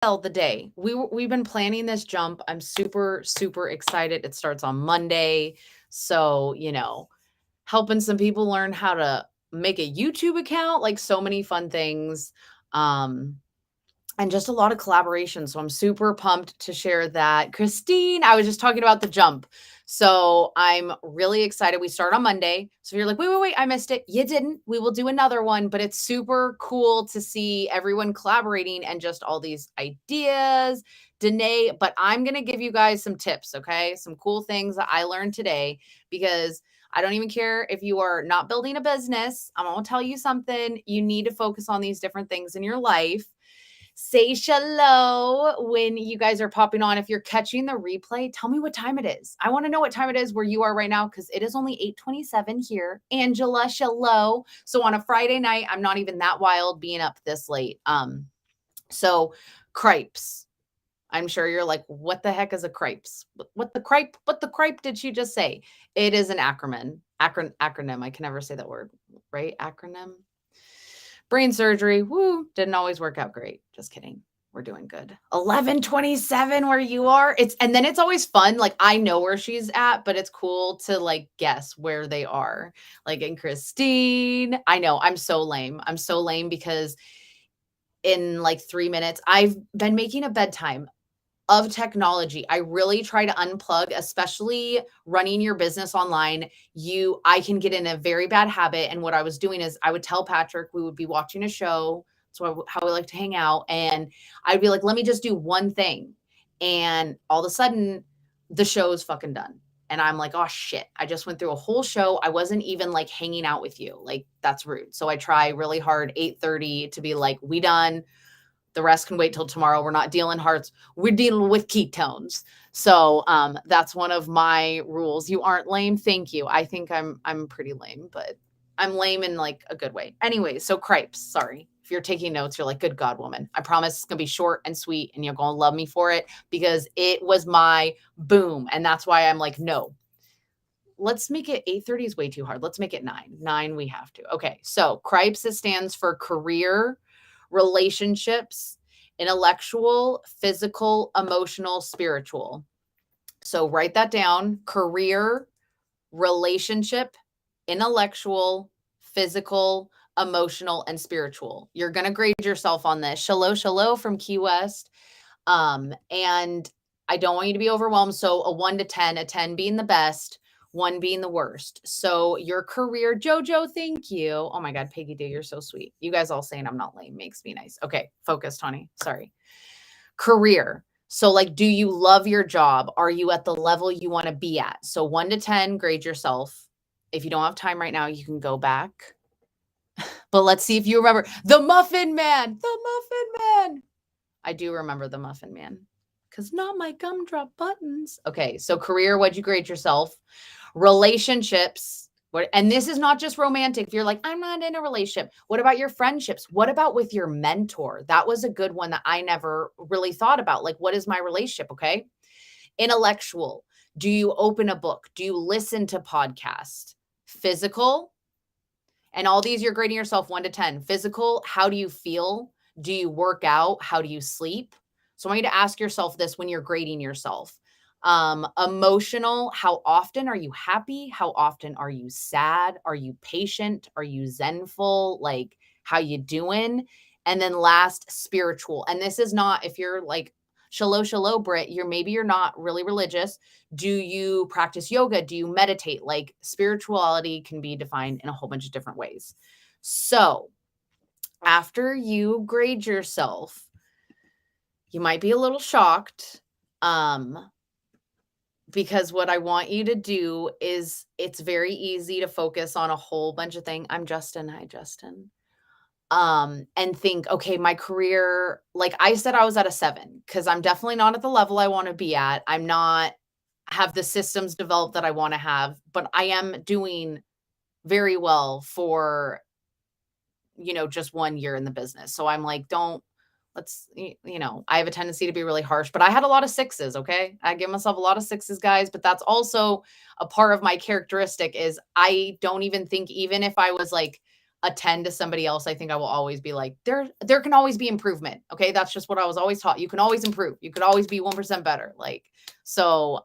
the day. We've been planning this jump. I'm super super excited. It starts on Monday. So, helping some people learn how to make a YouTube account, like so many fun things. Um and just a lot of collaboration. So I'm super pumped to share that. Christine, I was just talking about the jump. So I'm really excited. We start on Monday. So if you're like, wait, I missed it. You didn't. We will do another one, but it's super cool to see everyone collaborating and just all these ideas. Danae, but I'm going to give you guys some tips, okay? Some cool things that I learned today because I don't even care if you are not building a business. I'm going to tell you something. You need to focus on these different things in your life. Say shalom when you guys are popping on. If you're catching the replay, tell me what time it is. I want to know what time it is where you are right now because it is only 8:27 here. Angela, shalom. So on a Friday night, I'm not even that wild being up this late. So crepes. I'm sure you're like, what the heck is a crepes? What the cripe did she just say? It is an acronym. I can never say that word, right? Acronym. Brain surgery, woo, didn't always work out great. Just kidding. We're doing good. 11:27 where you are. And then it's always fun. Like I know where she's at, but it's cool to like guess where they are. Like in Christine. I know I'm so lame. I'm so lame because in like 3 minutes, I've been making a bedtime of technology. I really try to unplug, especially running your business online. I can get in a very bad habit. And what I was doing is I would tell Patrick, we would be watching a show. So how we like to hang out. And I'd be like, let me just do one thing. And all of a sudden the show is fucking done. And I'm like, oh shit, I just went through a whole show. I wasn't even like hanging out with you. Like that's rude. So I try really hard 8:30 to be like, we done. The rest can wait till tomorrow. We're not dealing hearts. We're dealing with ketones. So that's one of my rules. You aren't lame. Thank you. I think I'm pretty lame, but I'm lame in like a good way. Anyway, so crepes. Sorry. If you're taking notes, you're like, good God, woman. I promise it's gonna be short and sweet and you're gonna love me for it because it was my boom. And that's why I'm like, no. Let's make it 8:30 is way too hard. Let's make it 9. 9 we have to. Okay. So crepes stands for career, relationships, intellectual, physical, emotional, spiritual. So write that down. Career, relationship, intellectual, physical, emotional, and spiritual. You're going to grade yourself on this. Shalom from Key West. And I don't want you to be overwhelmed. So a 1 to 10, a 10 being the best, 1 being the worst. So your career, Jojo, thank you. Oh my God, Piggy, dude, you're so sweet. You guys all saying I'm not lame makes me nice. Okay, focused, honey. Sorry. Career. So like, do you love your job? Are you at the level you want to be at? So 1 to 10, grade yourself. If you don't have time right now, you can go back. But let's see if you remember the Muffin Man. The Muffin Man. I do remember the Muffin Man because not my gumdrop buttons. Okay, so career, what'd you grade yourself? Relationships, and this is not just romantic. If you're like, I'm not in a relationship, what about your friendships? What about with your mentor? That was a good one that I never really thought about. Like, what is my relationship? Okay. Intellectual, do you open a book? Do you listen to podcasts? Physical, and all these you're grading yourself 1 to 10. Physical, how do you feel? Do you work out? How do you sleep? So I want you to ask yourself this when you're grading yourself. Emotional, how often are you happy? How often are you sad? Are you patient? Are you zenful? Like, how you doing? And then last, spiritual. And this is not if you're like, shalom, Britt, maybe you're not really religious. Do you practice yoga? Do you meditate? Like spirituality can be defined in a whole bunch of different ways. So after you grade yourself, you might be a little shocked. Because what I want you to do is it's very easy to focus on a whole bunch of things. I'm Justin. Hi, Justin. And think, okay, my career, like I said, I was at a 7 because I'm definitely not at the level I want to be at. I'm not have the systems developed that I want to have, but I am doing very well for, just 1 year in the business. So I'm like, I have a tendency to be really harsh, but I had a lot of 6s. Okay. I give myself a lot of 6s, guys, but that's also a part of my characteristic is I don't even think, even if I was like attend to somebody else, I think I will always be like, there can always be improvement. Okay. That's just what I was always taught. You can always improve. You could always be 1% better. Like, so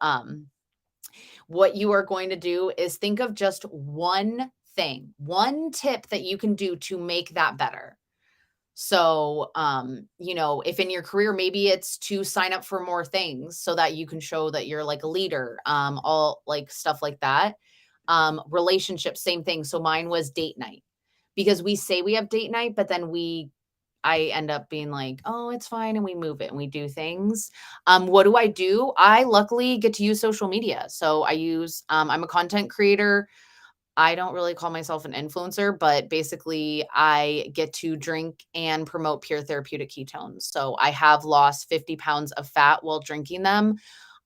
what you are going to do is think of just one thing, one tip that you can do to make that better. So, if in your career, maybe it's to sign up for more things so that you can show that you're like a leader, all like stuff like that. Relationships, same thing. So mine was date night because we say we have date night, but then I end up being like, oh, it's fine. And we move it and we do things. What do? I luckily get to use social media. So I'm a content creator. I don't really call myself an influencer, but basically I get to drink and promote pure therapeutic ketones. So I have lost 50 pounds of fat while drinking them.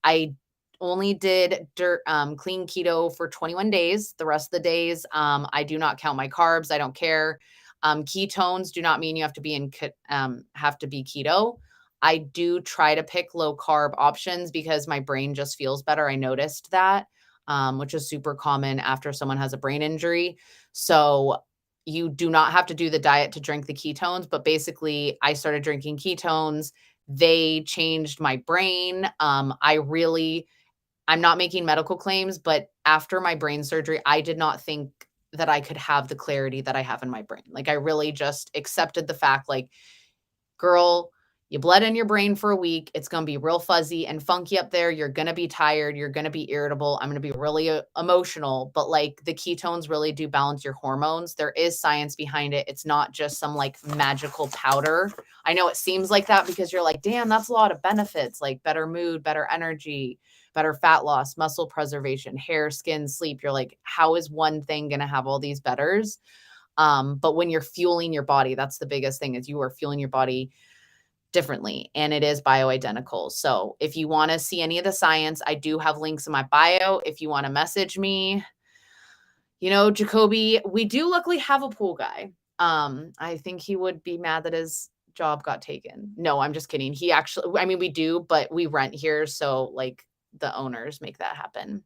I only did clean keto for 21 days. The rest of the days, I do not count my carbs. I don't care. Ketones do not mean you have to have to be keto. I do try to pick low carb options because my brain just feels better. I noticed that, which is super common after someone has a brain injury. So you do not have to do the diet to drink the ketones, but basically I started drinking ketones. They changed my brain. I'm not making medical claims, but after my brain surgery, I did not think that I could have the clarity that I have in my brain. Like I really just accepted the fact, like, girl, you bled in your brain for a week. It's going to be real fuzzy and funky up there. You're going to be tired. You're going to be irritable. I'm going to be really emotional, but like the ketones really do balance your hormones. There is science behind it. It's not just some like magical powder. I know it seems like that because you're like, damn, that's a lot of benefits, like better mood, better energy, better fat loss, muscle preservation, hair, skin, sleep. You're like, how is one thing going to have all these betters? But when you're fueling your body, that's the biggest thing, is you are fueling your body differently, and it is bioidentical. So if you want to see any of the science, I do have links in my bio. If you want to message me, Jacoby, we do luckily have a pool guy. I think he would be mad that his job got taken. No, I'm just kidding. I mean, we do, but we rent here. So like the owners make that happen.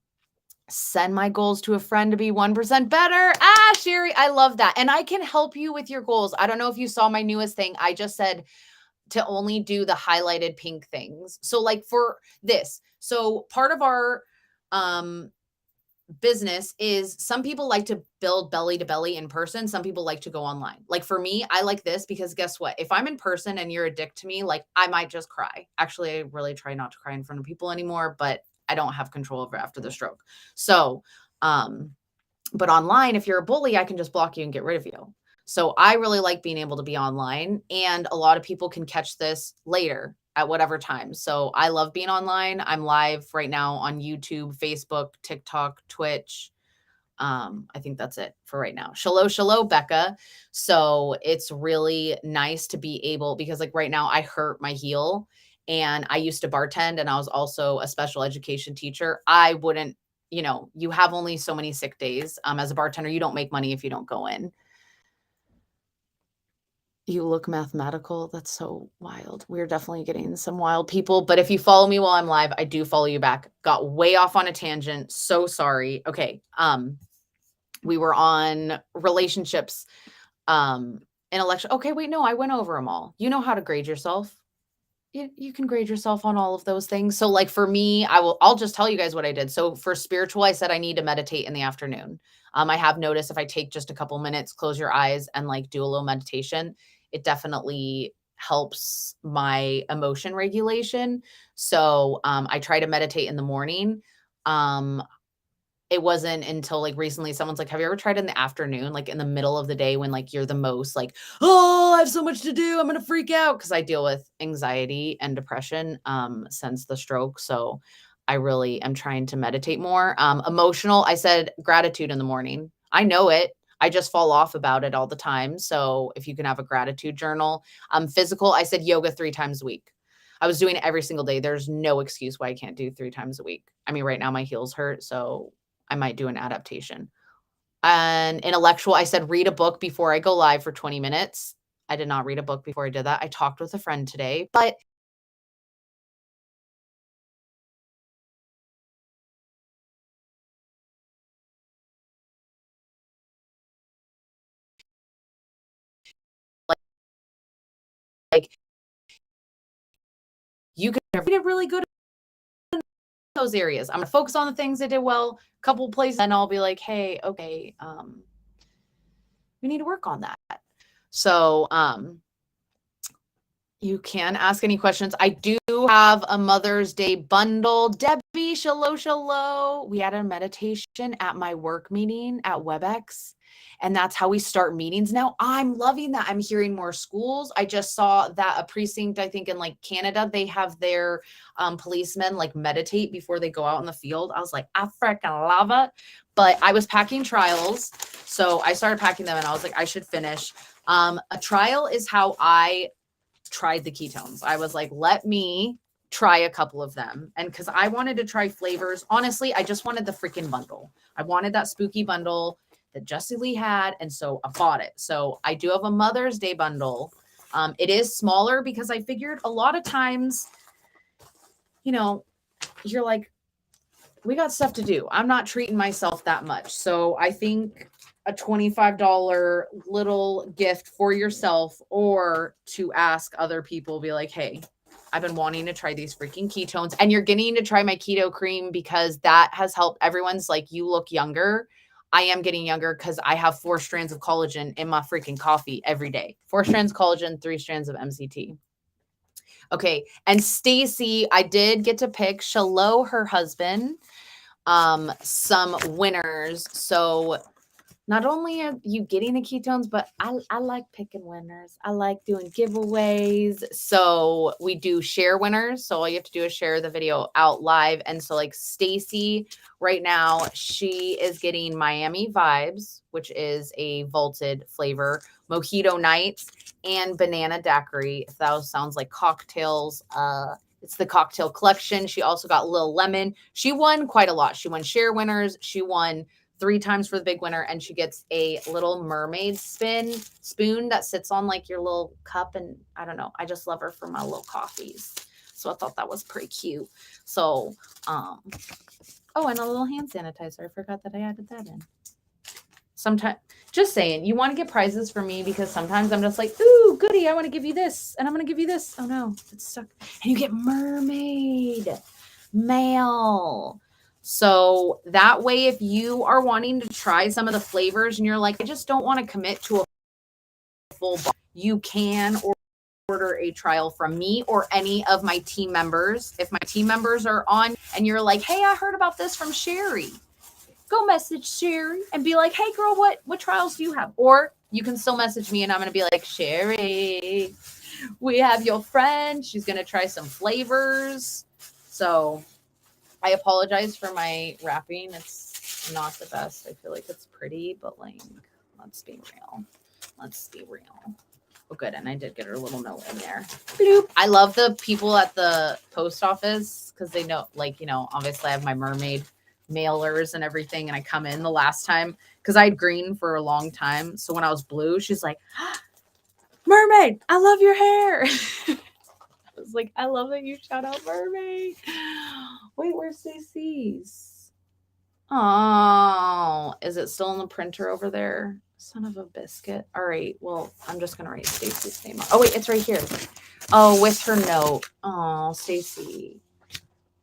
Send my goals to a friend to be 1% better. Ah, Sherry, I love that. And I can help you with your goals. I don't know if you saw my newest thing. I just said to only do the highlighted pink things. So like for this, so part of our um business is, some people like to build belly to belly in person. Some people like to go online. Like for me, I like this because guess what? If I'm in person and you're a dick to me, like I might just cry. Actually, I really try not to cry in front of people anymore, but I don't have control over after the stroke. So, but online, if you're a bully, I can just block you and get rid of you. So I really like being able to be online, and a lot of people can catch this later at whatever time. So I love being online. I'm live right now on YouTube, Facebook, TikTok, Twitch. I think that's it for right now. Shalom, Becca. So it's really nice to be able, because like right now I hurt my heel and I used to bartend and I was also a special education teacher. I wouldn't, you have only so many sick days. As a bartender, you don't make money if you don't go in. You look mathematical. That's so wild. We're definitely getting some wild people. But if you follow me while I'm live, I do follow you back. Got way off on a tangent. So sorry. Okay. We were on relationships, intellectual. Okay, wait, no, I went over them all. You know how to grade yourself. You can grade yourself on all of those things. So like for me, I'll just tell you guys what I did. So for spiritual, I said I need to meditate in the afternoon. I have noticed if I take just a couple minutes, close your eyes and like do a little meditation, it definitely helps my emotion regulation. So I try to meditate in the morning. Um, it wasn't until like recently someone's like, have you ever tried in the afternoon, like in the middle of the day when like you're the most like, oh, I have so much to do, I'm gonna freak out, because I deal with anxiety and depression since the stroke. So I really am trying to meditate more. Emotional, I said gratitude in the morning. I know it. I just fall off about it all the time. So if you can have a gratitude journal. Physical, I said yoga 3 times a week. I was doing it every single day. There's no excuse why I can't do 3 times a week. I mean, right now my heels hurt, so I might do an adaptation. And intellectual, I said read a book before I go live for 20 minutes. I did not read a book before I did that. I talked with a friend today, but you can did really good in those areas. I'm gonna focus on the things that did well, a couple places, and I'll be like, hey, okay, we need to work on that. So you can ask any questions. I do have a Mother's Day bundle. Debbie, shallow. We had a meditation at my work meeting at WebEx, and that's how we start meetings now. I'm loving that. I'm hearing more schools. I just saw that a precinct, I think in like Canada, they have their policemen like meditate before they go out in the field. I was like, I freaking love it. But I was packing trials. So I started packing them and I was like, I should finish. A trial is how I tried the ketones. I was like, let me try a couple of them. And because I wanted to try flavors, honestly, I just wanted the freaking bundle. I wanted that spooky bundle that Jessie Lee had. And so I bought it. So I do have a Mother's Day bundle. It is smaller because I figured a lot of times, you know, you're like, we got stuff to do. I'm not treating myself that much. So I think a $25 little gift for yourself, or to ask other people, be like, hey, I've been wanting to try these freaking ketones, and you're getting to try my keto cream because that has helped. Everyone's like, you look younger. I am getting younger because I have 4 strands of collagen in my freaking coffee every day. 4 strands of collagen, 3 strands of MCT. Okay. And Stacy, I did get to pick Shallow, her husband, some winners. So not only are you getting the ketones, but I like picking winners. I like doing giveaways. So we do share winners. So all you have to do is share the video out live. And so like Stacy right now, she is getting Miami Vibes, which is a vaulted flavor, Mojito Nights, and Banana Daiquiri. If that sounds like cocktails, it's the cocktail collection. She also got Lil Lemon. She won quite a lot. She won share winners. She won 3 times for the big winner, and she gets a little mermaid spoon that sits on like your little cup. And I don't know, I just love her for my little coffees. So I thought that was pretty cute. So, oh, and a little hand sanitizer. I forgot that I added that in. Sometimes, just saying, you want to get prizes for me because sometimes I'm just like, ooh, goody, I want to give you this, and I'm going to give you this. Oh no, it's stuck. And you get mermaid mail. So that way, if you are wanting to try some of the flavors and you're like, I just don't want to commit to a full bar, you can order a trial from me or any of my team members. If my team members are on and you're like, hey, I heard about this from Sherry, go message Sherry and be like, hey girl, what trials do you have? Or you can still message me and I'm going to be like, Sherry, we have your friend. She's going to try some flavors. So I apologize for my wrapping. It's not the best. I feel like it's pretty, but like, let's be real. Oh, good. And I did get her little note in there. Bloop. I love the people at the post office because they know, like, you know, obviously I have my mermaid mailers and everything. And I come in the last time because I had green for a long time. So when I was blue, she's like, mermaid, I love your hair. I was like, I love that you shout out mermaid. Wait, where's Stacey's? Oh, is it still in the printer over there? Son of a biscuit. All right. Well, I'm just going to write Stacey's name. Oh, wait, it's right here. Oh, with her note. Oh, Stacey.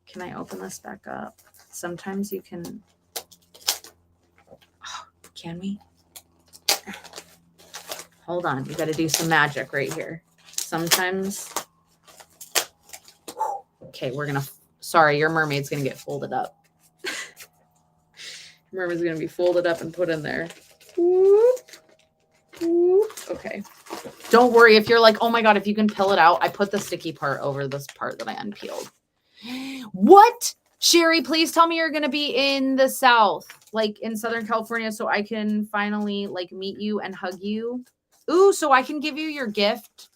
Can I open this back up? Sometimes you can. Oh, can we? Hold on. You got to do some magic right here. Sometimes. Okay, we're going to. Sorry, your mermaid's going to get folded up. Mermaid's going to be folded up and put in there. Whoop. Whoop. Okay. Don't worry if you're like, oh my God, if you can peel it out. I put the sticky part over this part that I unpeeled. What? Sherry, please tell me you're going to be in the South, like in Southern California, so I can finally like meet you and hug you. Ooh, so I can give you your gift.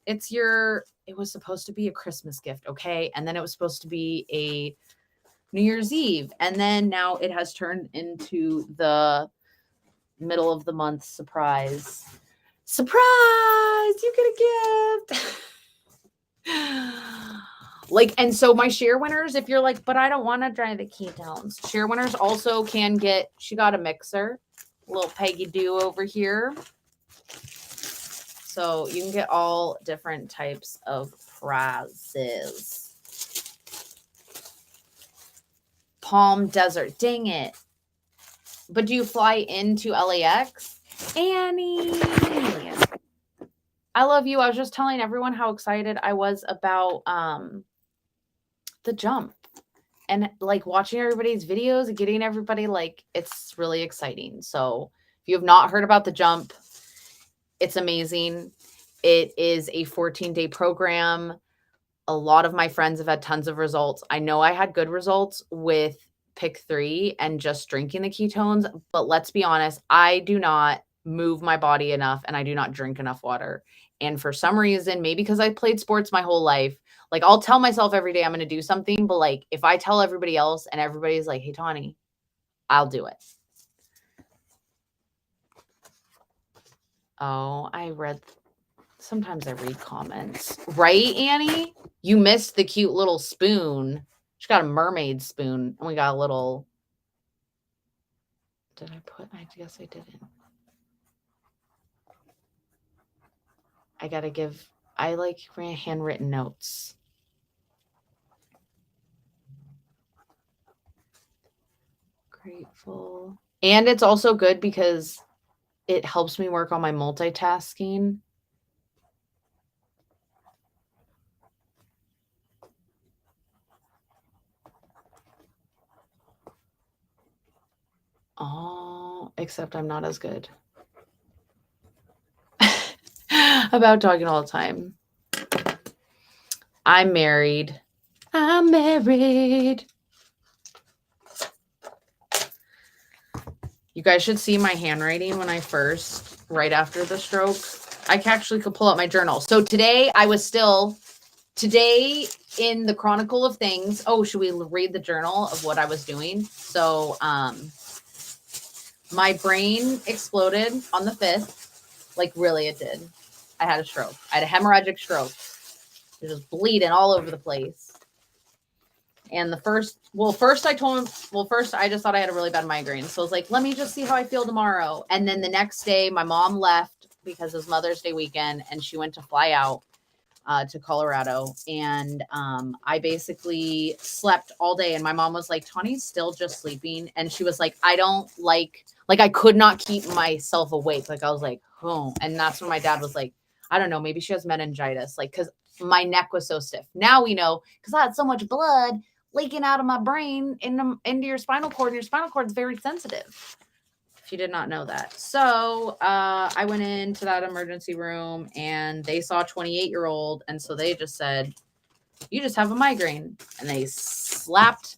It was supposed to be a Christmas gift, okay? And then it was supposed to be a New Year's Eve. And then now it has turned into the middle of the month surprise. Surprise! You get a gift. Like, and so my share winners, if you're like, but I don't want to try the ketones, share winners also can get, she got a mixer, little Peggy Doo over here. So you can get all different types of prizes. Palm Desert. Dang it. But do you fly into LAX? Annie. I love you. I was just telling everyone how excited I was about the jump. And like watching everybody's videos and getting everybody like, it's really exciting. So if you have not heard about the jump, it's amazing. It is a 14-day program. A lot of my friends have had tons of results. I know I had good results with pick 3 and just drinking the ketones, but let's be honest, I do not move my body enough and I do not drink enough water. And for some reason, maybe because I played sports my whole life, like I'll tell myself every day I'm going to do something, but like if I tell everybody else and everybody's like, "Hey, Tawny," I'll do it. Oh, sometimes I read comments. Right, Annie? You missed the cute little spoon. She got a mermaid spoon and we got a little. Did I put? I guess I didn't. I like handwritten notes. Grateful. And it's also good because it helps me work on my multitasking. Oh, except I'm not as good about talking all the time. I'm married. I'm married. You guys should see my handwriting when right after the stroke. I actually could pull up my journal. So today in the Chronicle of Things. Oh, should we read the journal of what I was doing? So, my brain exploded on the 5th. Like really it did. I had a stroke. I had a hemorrhagic stroke. It was bleeding all over the place. And first I just thought I had a really bad migraine. So I was like, let me just see how I feel tomorrow. And then the next day, my mom left because it was Mother's Day weekend and she went to fly out to Colorado. And I basically slept all day. And my mom was like, Tawny's still just sleeping. And she was like, I could not keep myself awake. Like I was like, oh. And that's when my dad was like, I don't know, maybe she has meningitis. Like, cause my neck was so stiff. Now we know because I had so much blood leaking out of my brain into your spinal cord, and your spinal cord is very sensitive. If you did not know that. So I went into that emergency room and they saw a 28-year-old. And so they just said, you just have a migraine. And they slapped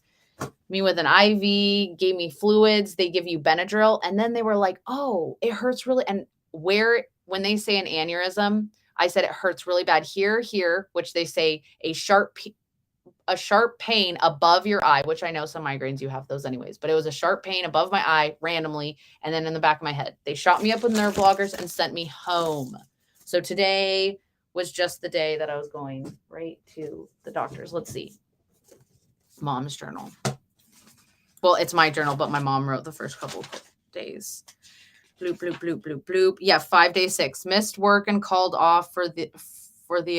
me with an IV, gave me fluids. They give you Benadryl. And then they were like, oh, it hurts really. And when they say an aneurysm, I said it hurts really bad here, which they say a sharp pain above your eye, which I know some migraines, you have those anyways, but it was a sharp pain above my eye randomly. And then in the back of my head, they shot me up with nerve blockers and sent me home. So today was just the day that I was going right to the doctors. Let's see. Mom's journal. Well, it's my journal, but my mom wrote the first couple of days. Bloop, bloop, bloop, bloop, bloop. Yeah, 5 day 6. Missed work and called off for the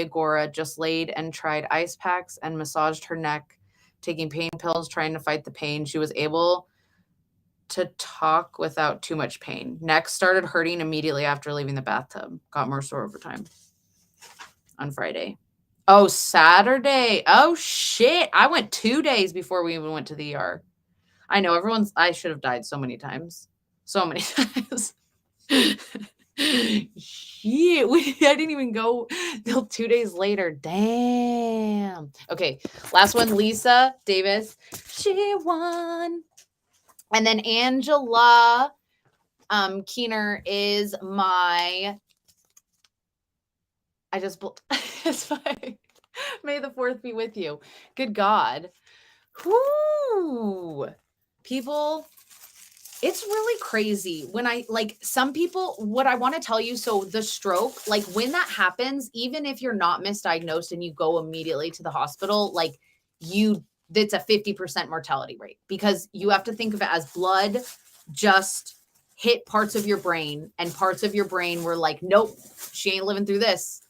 Agora. Just laid and tried ice packs and massaged her neck, taking pain pills, trying to fight the pain. She was able to talk without too much pain. Neck started hurting immediately after leaving the bathtub. Got more sore over time. On Friday. Oh, Saturday. Oh, shit. I went 2 days before we even went to the ER. I know I should have died so many times. So many times. Shit, I didn't even go till 2 days later. Damn. Okay, last one, Lisa Davis. She won. And then Angela Keener is it's fine. May the 4th be with you. Good God. Whoo. People, it's really crazy when some people, what I want to tell you. So the stroke, like when that happens, even if you're not misdiagnosed and you go immediately to the hospital, it's a 50% mortality rate because you have to think of it as blood just hit parts of your brain, and parts of your brain were like, nope, she ain't living through this.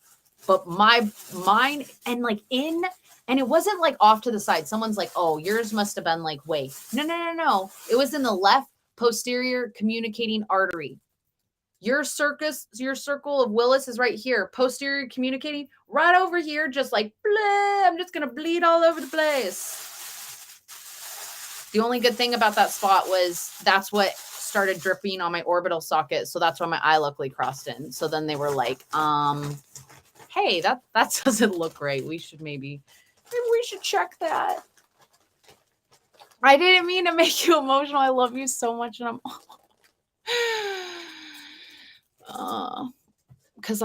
But my mine, and like and it wasn't like off to the side. Someone's like, oh, yours must have been like way. No. It was in the left posterior communicating artery. Your circle of Willis is right here. Posterior communicating right over here, just like, bleh, I'm just going to bleed all over the place. The only good thing about that spot was that's what started dripping on my orbital socket. So that's why my eye luckily crossed in. So then they were like, hey, that doesn't look right. We should maybe we should check that. I didn't mean to make you emotional. I love you so much. And I'm because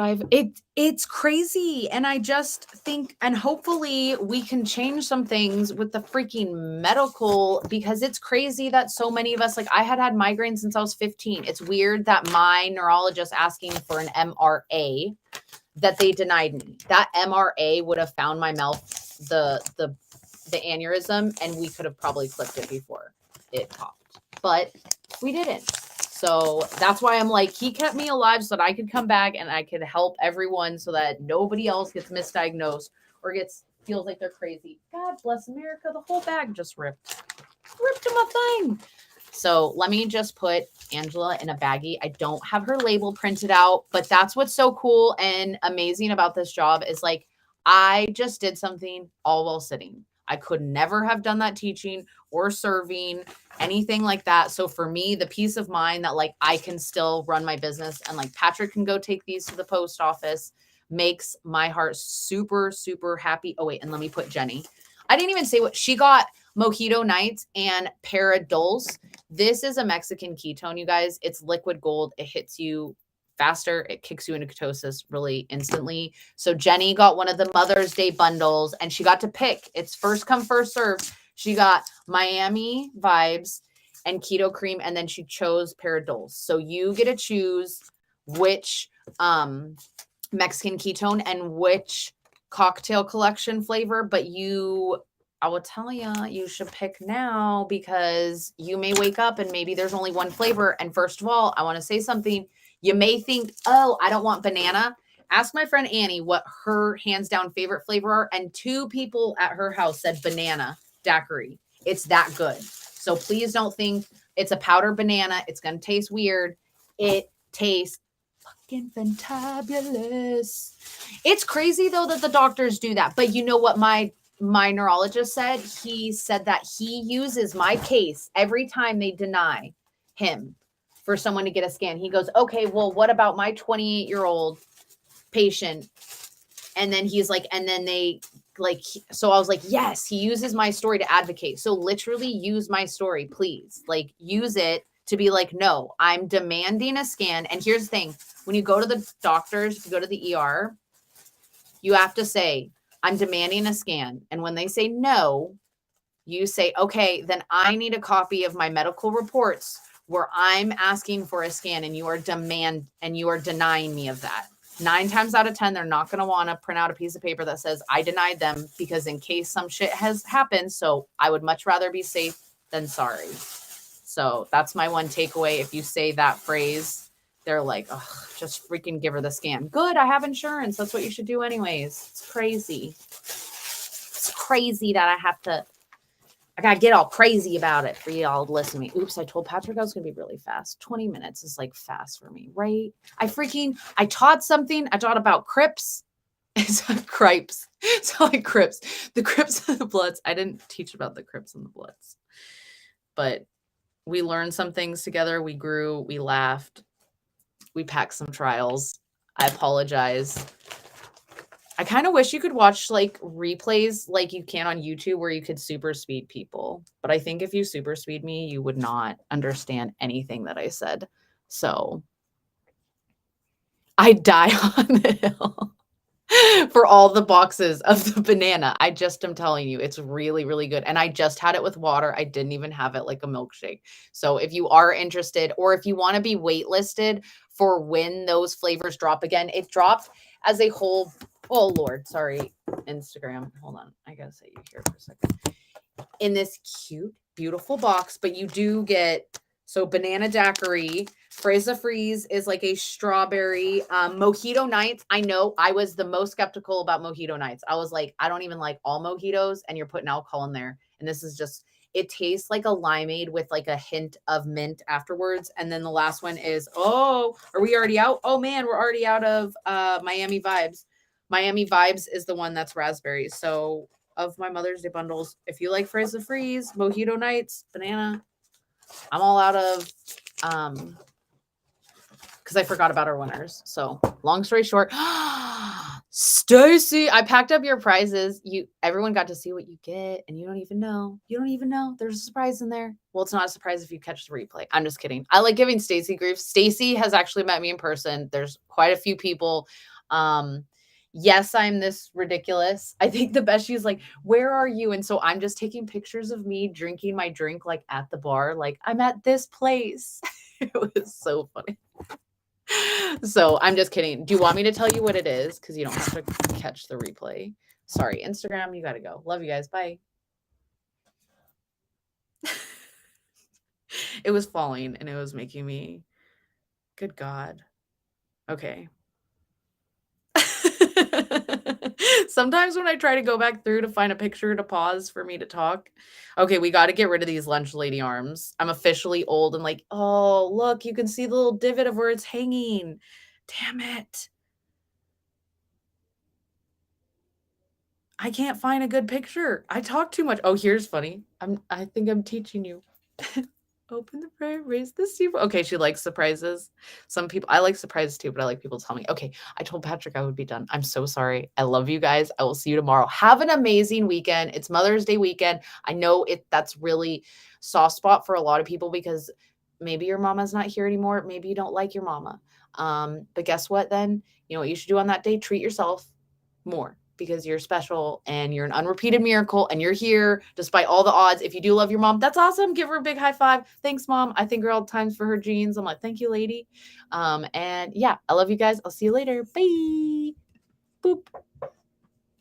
it's crazy. And I just think, and hopefully we can change some things with the freaking medical, because it's crazy that so many of us, like I had migraines since I was 15. It's weird that my neurologist asking for an MRA, that they denied me. That MRA would have found my mouth, the aneurysm, and we could have probably clipped it before it popped, but we didn't. So that's why I'm like, he kept me alive so that I could come back and I could help everyone so that nobody else gets misdiagnosed or feels like they're crazy. God bless America. The whole bag just ripped to my thing. So let me just put Angela in a baggie. I don't have her label printed out, but that's what's so cool and amazing about this job is like, I just did something all while sitting. I could never have done that teaching or serving, anything like that. So for me, the peace of mind that like I can still run my business and like Patrick can go take these to the post office makes my heart super, super happy. Oh, wait. And let me put Jenny. I didn't even say what she got. Mojito Nights and Paradulce. This is a Mexican ketone, you guys. It's liquid gold. It hits you faster. It kicks you into ketosis really instantly. So Jenny got one of the Mother's Day bundles and she got to pick. It's first come, first serve. She got Miami Vibes and Keto Cream, and then she chose Paradulce. So you get to choose which Mexican ketone and which cocktail collection flavor, but I will tell you, you should pick now because you may wake up and maybe there's only one flavor. And first of all, I want to say something. You may think, oh, I don't want banana. Ask my friend Annie what her hands down favorite flavor are. And 2 people at her house said banana daiquiri. It's that good. So please don't think it's a powdered banana. It's going to taste weird. It tastes fucking fantabulous. It's crazy though that the doctors do that. But you know what my neurologist said? He said that he uses my case every time they deny him for someone to get a scan. He goes, okay, well, what about my 28-year-old patient? And then he's like, and then they like, so I was like, yes, he uses my story to advocate. So literally use my story, please. Like use it to be like, no, I'm demanding a scan. And here's the thing. When you go to the doctors, if you go to the ER, you have to say, I'm demanding a scan. And when they say no, you say, okay, then I need a copy of my medical reports where I'm asking for a scan and you are denying me of that. 9 times out of 10, they're not going to want to print out a piece of paper that says I denied them because in case some shit has happened. So I would much rather be safe than sorry. So that's my one takeaway. If you say that phrase, they're like, oh, just freaking give her the scan. Good. I have insurance. That's what you should do anyways. It's crazy. It's crazy that I got to get all crazy about it for y'all to listen to me. Oops, I told Patrick I was going to be really fast. 20 minutes is like fast for me, right? I taught something. I taught about Cripes. It's Cripes. So like Cripes. The Cripes and the Bloods. I didn't teach about the Cripes and the Bloods. But we learned some things together. We grew. We laughed. We packed some trials. I apologize. I kind of wish you could watch like replays like you can on YouTube where you could super speed people. But I think if you super speed me, you would not understand anything that I said. So I die on the hill for all the boxes of the banana. I just am telling you, it's really, really good. And I just had it with water. I didn't even have it like a milkshake. So if you are interested or if you want to be waitlisted for when those flavors drop again, it dropped as a whole. Oh, Lord. Sorry. Instagram. Hold on. I got to say you here for a second. In this cute, beautiful box, but you do get, so banana daiquiri, Freza Freeze is like a strawberry mojito nights. I know I was the most skeptical about mojito nights. I was like, I don't even like all mojitos, and you're putting alcohol in there. And this is just, it tastes like a limeade with like a hint of mint afterwards. And then the last one is, oh, are we already out? Oh man, we're already out of Miami Vibes. Miami Vibes is the one that's raspberry. So of my Mother's Day bundles, if you like Freza Freeze, mojito nights, banana, I'm all out of because I forgot about our winners. So long story short, Stacy, I packed up your prizes. Everyone got to see what you get, and you don't even know. You don't even know. There's a surprise in there. Well, it's not a surprise if you catch the replay. I'm just kidding. I like giving Stacy grief. Stacy has actually met me in person. There's quite a few people. Yes, I'm this ridiculous. I think the best, she's like, where are you? And so I'm just taking pictures of me drinking my drink like at the bar, like I'm at this place. It was so funny. So I'm just kidding. Do you want me to tell you what it is? Because you don't have to catch the replay. Sorry, Instagram, you got to go. Love you guys. Bye. It was falling and it was making me, good God. Okay. Sometimes when I try to go back through to find a picture to pause for me to talk. Okay, we got to get rid of these lunch lady arms. I'm officially old and like, oh, look, you can see the little divot of where it's hanging. Damn it. I can't find a good picture. I talk too much. Oh, here's funny. I think I'm teaching you. Open the prayer, raise the steeple. Okay, she likes surprises. Some people, I like surprises too, but I like people to tell me. Okay, I told Patrick I would be done. I'm so sorry. I love you guys. I will see you tomorrow. Have an amazing weekend. It's Mother's Day weekend. I know that's really soft spot for a lot of people because maybe your mama's not here anymore. Maybe you don't like your mama. But guess what then? You know what you should do on that day? Treat yourself more because you're special and you're an unrepeated miracle and you're here despite all the odds. If you do love your mom, that's awesome. Give her a big high five. Thanks, Mom. I thank her all the times for her jeans. I'm like, thank you, lady. And yeah, I love you guys. I'll see you later. Bye. Boop.